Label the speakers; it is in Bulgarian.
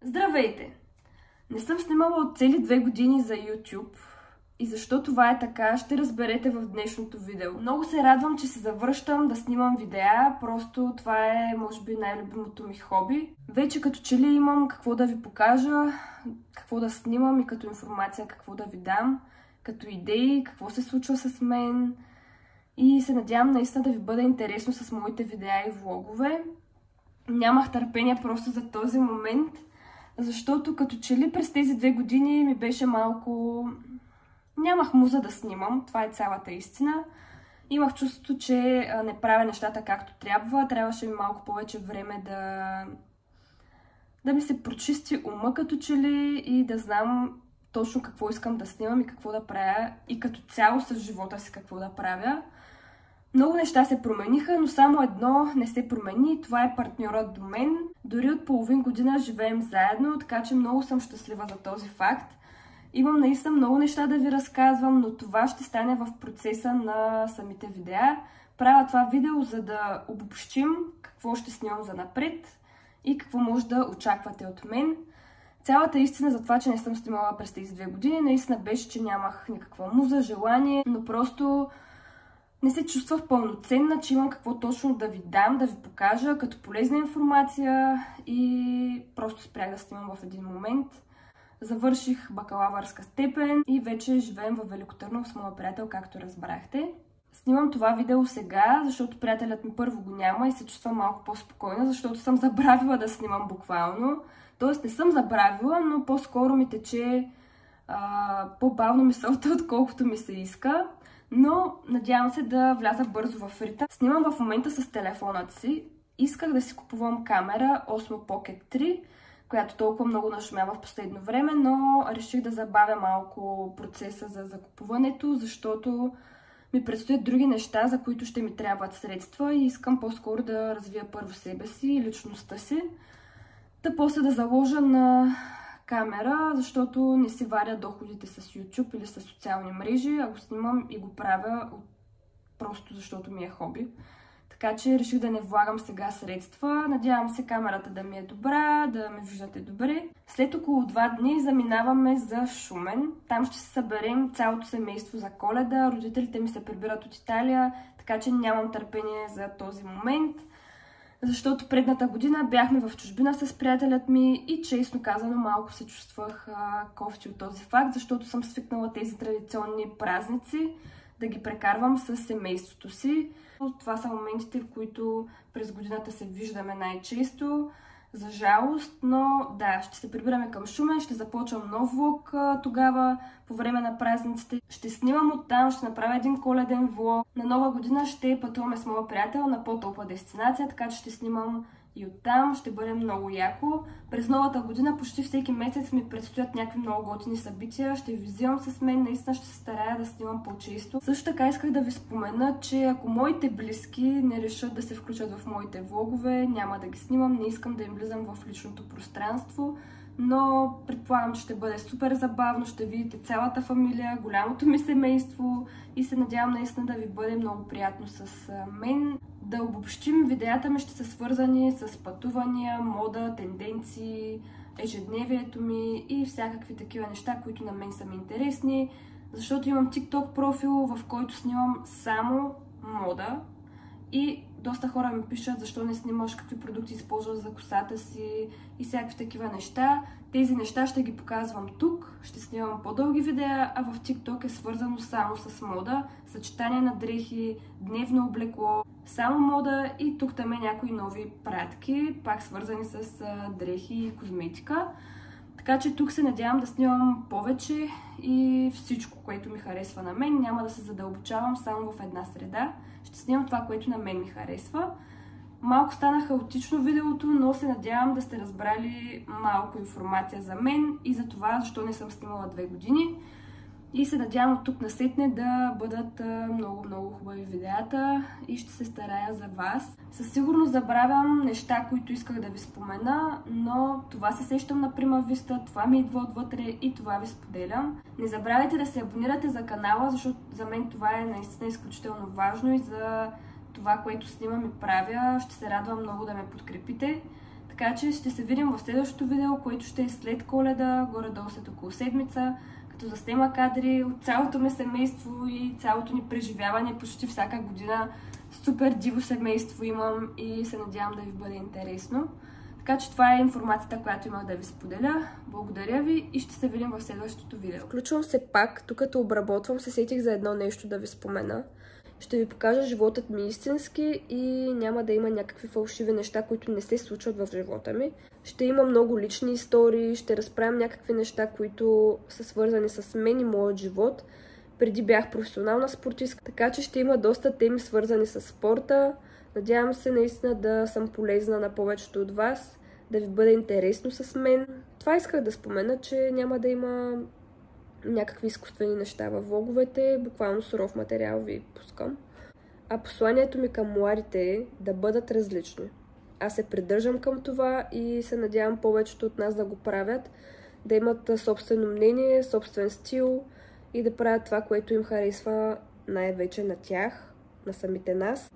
Speaker 1: Здравейте! Не съм снимала от цели 2 години за YouTube и защо това е така, ще разберете в днешното видео. Много се радвам, че се завръщам да снимам видеа, просто това е, може би, най-любимото ми хоби. Вече като че ли имам какво да ви покажа, какво да снимам и като информация какво да ви дам, като идеи, какво се случва с мен и се надявам наистина да ви бъде интересно с моите видеа и влогове. Нямах търпение просто за този момент, защото като че ли през тези 2 години ми беше малко... Нямах муза да снимам, това е цялата истина. Имах чувството, че не правя нещата както трябва. Трябваше ми малко повече време да ми се прочисти ума като че ли и да знам точно какво искам да снимам и какво да правя и като цяло с живота си какво да правя. Много неща се промениха, но само едно не се промени. Това е партньорът до мен. Дори от половин година живеем заедно, така че много съм щастлива за този факт. Имам наистина много неща да ви разказвам, но това ще стане в процеса на самите видеа. Правя това видео, за да обобщим какво ще снимам за напред и какво може да очаквате от мен. Цялата истина за това, че не съм снимала през тези 2 години, наистина беше, че нямах никаква муза, желание, но просто не се чувствах пълноценна, че имам какво точно да ви дам, да ви покажа като полезна информация и просто спрях да снимам в един момент. Завърших бакалавърска степен и вече живеем в Велико Търново с моя приятел, както разбрахте. Снимам това видео сега, защото приятелят ми първо го няма и се чувствам малко по-спокойна, защото съм забравила да снимам буквално. Тоест не съм забравила, но по-скоро ми тече по-бавно мисълта, отколкото ми се иска. Но надявам се да вляза бързо в ритъм. Снимам в момента с телефонът си. Исках да си купувам камера Osmo Pocket 3, която толкова много нашумява в последно време, но реших да забавя малко процеса за закупуването, защото ми предстоят други неща, за които ще ми трябват средства и искам по-скоро да развия първо себе си и личността си. Да после да заложа на камера, защото не си варя доходите с YouTube или с социални мрежи, а го снимам и го правя просто защото ми е хоби. Така че реших да не влагам сега средства. Надявам се камерата да ми е добра, да ме виждате добре. След около 2 дни заминаваме за Шумен. Там ще се съберем цялото семейство за Коледа. Родителите ми се прибират от Италия, така че нямам търпение за този момент. Защото предната година бяхме в чужбина с приятелят ми и честно казано малко се чувствах кофти от този факт, защото съм свикнала тези традиционни празници да ги прекарвам с семейството си. Това са моментите, в които през годината се виждаме най-често, за жалост, но да, ще се прибираме към Шумен, ще започвам нов влог тогава, по време на празниците. Ще снимам оттам, ще направя един коледен влог. На Нова година ще пътуваме с моя приятел на по-топла дестинация, така че ще снимам и оттам, ще бъде много яко. През новата година почти всеки месец ми предстоят някакви много готини събития, ще ви взимам с мен, наистина ще се старая да снимам по-често. Също така исках да ви спомена, че ако моите близки не решат да се включат в моите влогове, няма да ги снимам, не искам да им влизам в личното пространство, но предполагам, че ще бъде супер забавно, ще видите цялата фамилия, голямото ми семейство и се надявам наистина да ви бъде много приятно с мен. Да обобщим, видеята ми ще са свързани с пътувания, мода, тенденции, ежедневието ми и всякакви такива неща, които на мен са ми интересни, защото имам TikTok профил, в който снимам само мода и доста хора ми пишат защо не снимаш, какви продукти използваш за косата си и всякакви такива неща. Тези неща ще ги показвам тук, ще снимам по-дълги видеа, а в TikTok е свързано само с мода, съчетание на дрехи, дневно облекло, само мода и тук там е някои нови пратки, пак свързани с дрехи и козметика. Така че тук се надявам да снимам повече и всичко, което ми харесва на мен. Няма да се задълбочавам само в една среда. Ще снимам това, което на мен ми харесва. Малко стана хаотично видеото, но се надявам да сте разбрали малко информация за мен и за това, защо не съм снимала 2 години. И се надявам от тук насетне да бъдат много хубави видеята и ще се старая за вас. Със сигурност забравям неща, които исках да ви спомена, но това се сещам на прима виста, това ми идва отвътре и това ви споделям. Не забравяйте да се абонирате за канала, защото за мен това е наистина изключително важно и за това, което снимам и правя. Ще се радвам много да ме подкрепите. Така че ще се видим в следващото видео, което ще е след Коледа, горе-долу след около седмица, като заснема кадри от цялото ми семейство и цялото ни преживяване почти всяка година. Супер диво семейство имам и се надявам да ви бъде интересно. Така че това е информацията, която имах да ви споделя. Благодаря ви и ще се видим в следващото видео. Включвам се пак, тук като обработвам, се сетих за едно нещо да ви спомена. Ще ви покажа животът ми истински и няма да има някакви фалшиви неща, които не се случват в живота ми. Ще има много лични истории, ще разправям някакви неща, които са свързани с мен и моят живот. Преди бях професионална спортистка, така че ще има доста теми свързани с спорта. Надявам се наистина да съм полезна на повечето от вас, да ви бъде интересно с мен. Това исках да спомена, че няма да има някакви изкуствени неща във влоговете, буквално суров материал ви пускам. А посланието ми към младите е да бъдат различни. Аз се придържам към това и се надявам повечето от нас да го правят, да имат собствено мнение, собствен стил и да правят това, което им харесва най-вече на тях, на самите нас.